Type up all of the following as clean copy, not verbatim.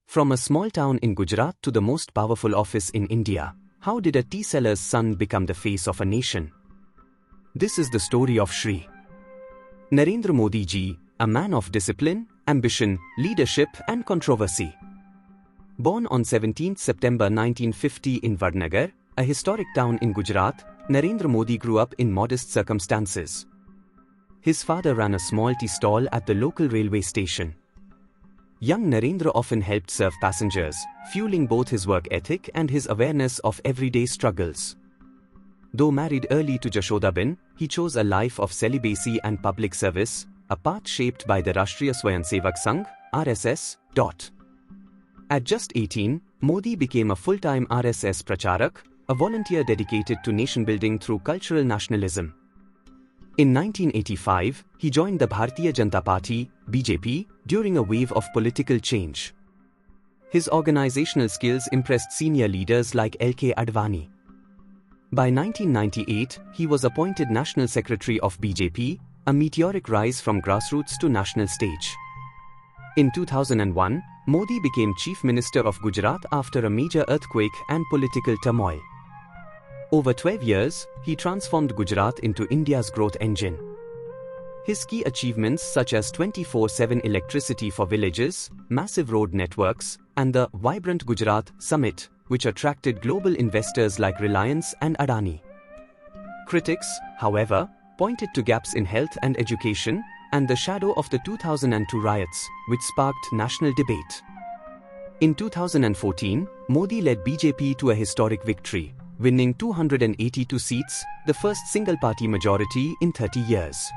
From a small town in Gujarat to the most powerful office in India, how did a tea seller's son become the face of a nation? This is the story of Shri Narendra Modiji, a man of discipline, ambition, leadership and controversy. Born on 17 September 1950 in Vadnagar, a historic town in Gujarat, Narendra Modi grew up in modest circumstances. His father ran a small tea stall at the local railway station. Young Narendra often helped serve passengers, fueling both his work ethic and his awareness of everyday struggles. Though married early to Jashodaben, he chose a life of celibacy and public service, a path shaped by the Rashtriya Swayamsevak Sangh (RSS). At just 18, Modi became a full-time RSS pracharak, a volunteer dedicated to nation-building through cultural nationalism. In 1985, he joined the Bharatiya Janata Party (BJP) during a wave of political change. His organizational skills impressed senior leaders like L.K. Advani. By 1998, he was appointed National Secretary of BJP, a meteoric rise from grassroots to national stage. In 2001, Modi became Chief Minister of Gujarat after a major earthquake and political turmoil. Over 12 years, he transformed Gujarat into India's growth engine. His key achievements such as 24/7 electricity for villages, massive road networks, and the Vibrant Gujarat Summit, which attracted global investors like Reliance and Adani. Critics, however, pointed to gaps in health and education, and the shadow of the 2002 riots, which sparked national debate. In 2014, Modi led BJP to a historic victory, winning 282 seats, the first single-party majority in 30 years.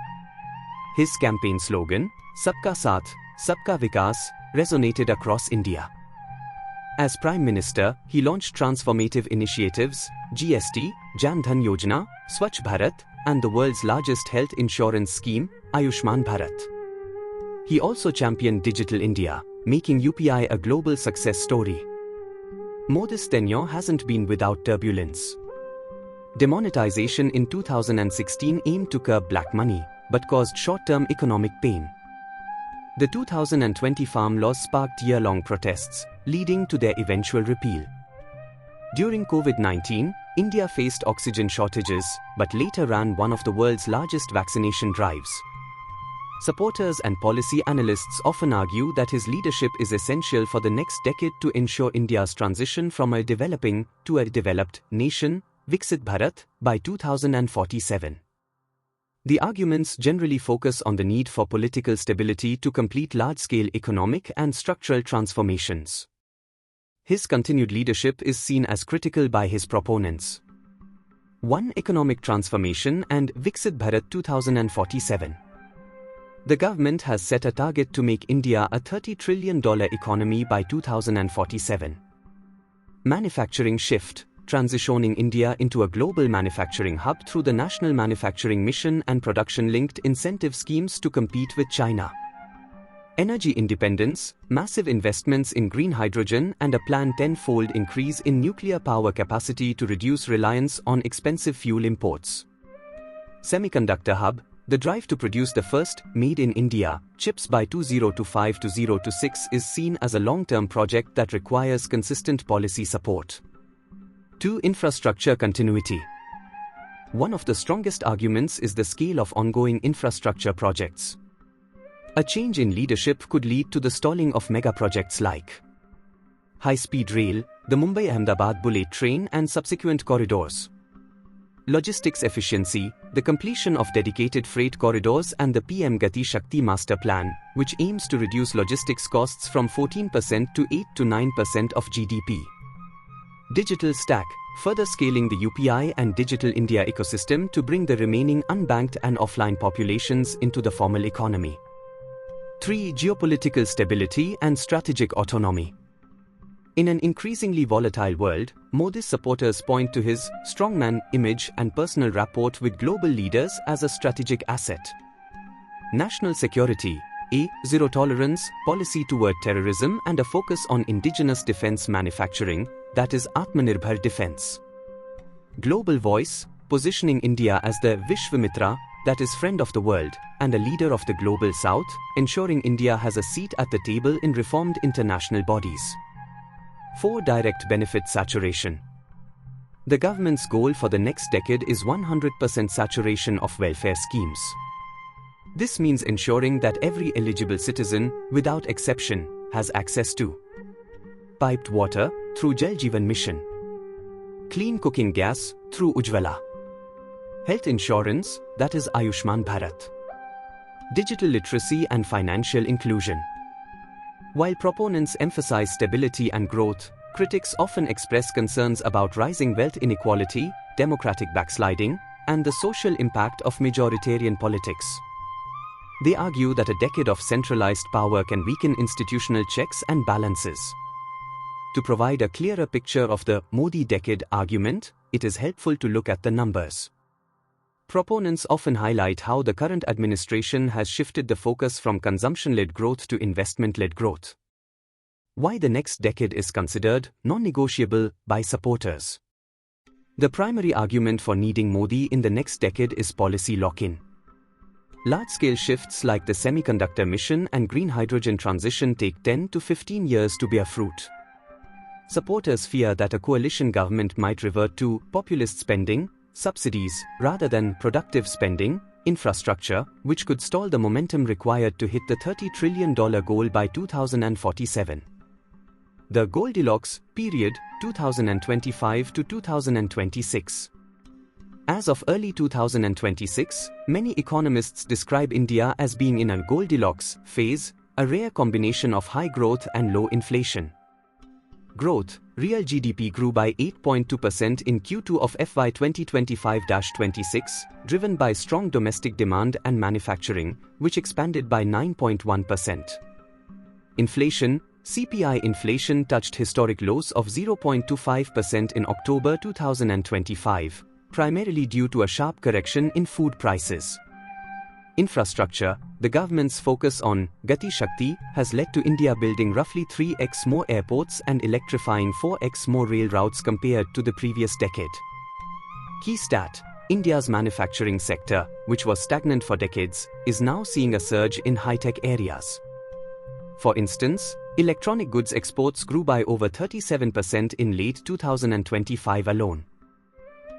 His campaign slogan, "Sabka Saath, Sabka Vikas," resonated across India. As Prime Minister, he launched transformative initiatives, GST, Jan Dhan Yojana, Swachh Bharat, and the world's largest health insurance scheme, Ayushman Bharat. He also championed Digital India, making UPI a global success story. Modi's tenure hasn't been without turbulence. Demonetization in 2016 aimed to curb black money, but caused short-term economic pain. The 2020 farm laws sparked year-long protests, leading to their eventual repeal. During COVID-19, India faced oxygen shortages, but later ran one of the world's largest vaccination drives. Supporters and policy analysts often argue that his leadership is essential for the next decade to ensure India's transition from a developing to a developed nation, Viksit Bharat, by 2047. The arguments generally focus on the need for political stability to complete large-scale economic and structural transformations. His continued leadership is seen as critical by his proponents. 1. Economic transformation and Viksit Bharat 2047. The government has set a target to make India a $30 trillion economy by 2047. Manufacturing shift, transitioning India into a global manufacturing hub through the National Manufacturing Mission and production-linked incentive schemes to compete with China. Energy independence, massive investments in green hydrogen and a planned 10-fold increase in nuclear power capacity to reduce reliance on expensive fuel imports. Semiconductor hub, the drive to produce the first, made in India, chips by 2025-2026 is seen as a long-term project that requires consistent policy support. 2. Infrastructure continuity. One of the strongest arguments is the scale of ongoing infrastructure projects. A change in leadership could lead to the stalling of mega projects like high-speed rail, the Mumbai-Ahmedabad bullet train and subsequent corridors. Logistics efficiency, the completion of dedicated freight corridors and the PM Gati Shakti Master Plan, which aims to reduce logistics costs from 14% to 8 to 9% of GDP. Digital stack, further scaling the UPI and Digital India ecosystem to bring the remaining unbanked and offline populations into the formal economy. 3. Geopolitical stability and strategic autonomy. In an increasingly volatile world, Modi's supporters point to his strongman image and personal rapport with global leaders as a strategic asset. National security, a zero-tolerance policy toward terrorism and a focus on indigenous defense manufacturing, that is Atmanirbhar defense. Global voice, positioning India as the Vishwamitra, that is friend of the world, and a leader of the global south, ensuring India has a seat at the table in reformed international bodies. 4. Direct benefit saturation. The government's goal for the next decade is 100% saturation of welfare schemes. This means ensuring that every eligible citizen, without exception, has access to piped water through Jal Jeevan Mission, clean cooking gas through Ujjwala, health insurance, that is Ayushman Bharat, digital literacy and financial inclusion. While proponents emphasize stability and growth, critics often express concerns about rising wealth inequality, democratic backsliding, and the social impact of majoritarian politics. They argue that a decade of centralized power can weaken institutional checks and balances. To provide a clearer picture of the Modi decade argument, it is helpful to look at the numbers. Proponents often highlight how the current administration has shifted the focus from consumption-led growth to investment-led growth. Why the next decade is considered non-negotiable by supporters. The primary argument for needing Modi in the next decade is policy lock-in. Large-scale shifts like the semiconductor mission and green hydrogen transition take 10 to 15 years to bear fruit. Supporters fear that a coalition government might revert to populist spending, subsidies, rather than productive spending, infrastructure, which could stall the momentum required to hit the $30 trillion goal by 2047. The Goldilocks period, 2025 to 2026. As of early 2026, many economists describe India as being in a Goldilocks phase, a rare combination of high growth and low inflation. Growth: real GDP grew by 8.2% in Q2 of FY 2025-26, driven by strong domestic demand and manufacturing, which expanded by 9.1%. Inflation: CPI inflation touched historic lows of 0.25% in October 2025, primarily due to a sharp correction in food prices. Infrastructure: the government's focus on Gati Shakti has led to India building roughly 3x more airports and electrifying 4x more rail routes compared to the previous decade. Key stat: India's manufacturing sector, which was stagnant for decades, is now seeing a surge in high-tech areas. For instance, electronic goods exports grew by over 37% in late 2025 alone.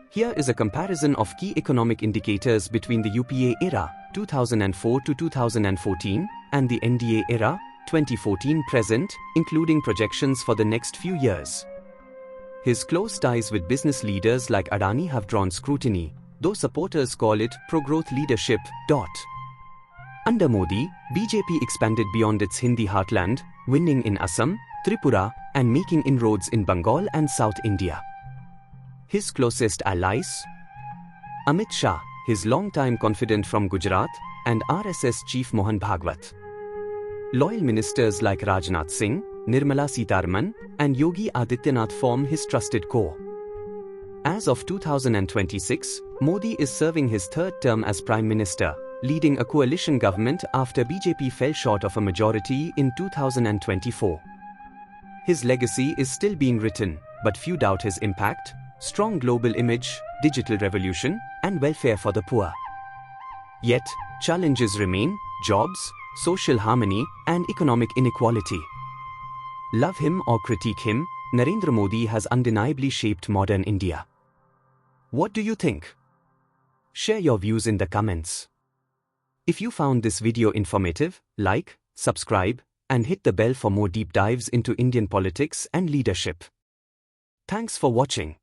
Here is a comparison of key economic indicators between the UPA era, 2004 to 2014, and the NDA era, 2014-present, including projections for the next few years. His close ties with business leaders like Adani have drawn scrutiny, though supporters call it pro-growth leadership. Under Modi, BJP expanded beyond its Hindi heartland, winning in Assam, Tripura, and making inroads in Bengal and South India. His closest allies: Amit Shah, his longtime confidant from Gujarat, and RSS chief Mohan Bhagwat. Loyal ministers like Rajnath Singh, Nirmala Sitharaman, and Yogi Adityanath form his trusted core. As of 2026, Modi is serving his third term as Prime Minister, leading a coalition government after BJP fell short of a majority in 2024. His legacy is still being written, but few doubt his impact: strong global image, digital revolution, and welfare for the poor. Yet, challenges remain: jobs, social harmony, and economic inequality. Love him or critique him, Narendra Modi has undeniably shaped modern India. What do you think? Share your views in the comments. If you found this video informative, like, subscribe, and hit the bell for more deep dives into Indian politics and leadership. Thanks for watching.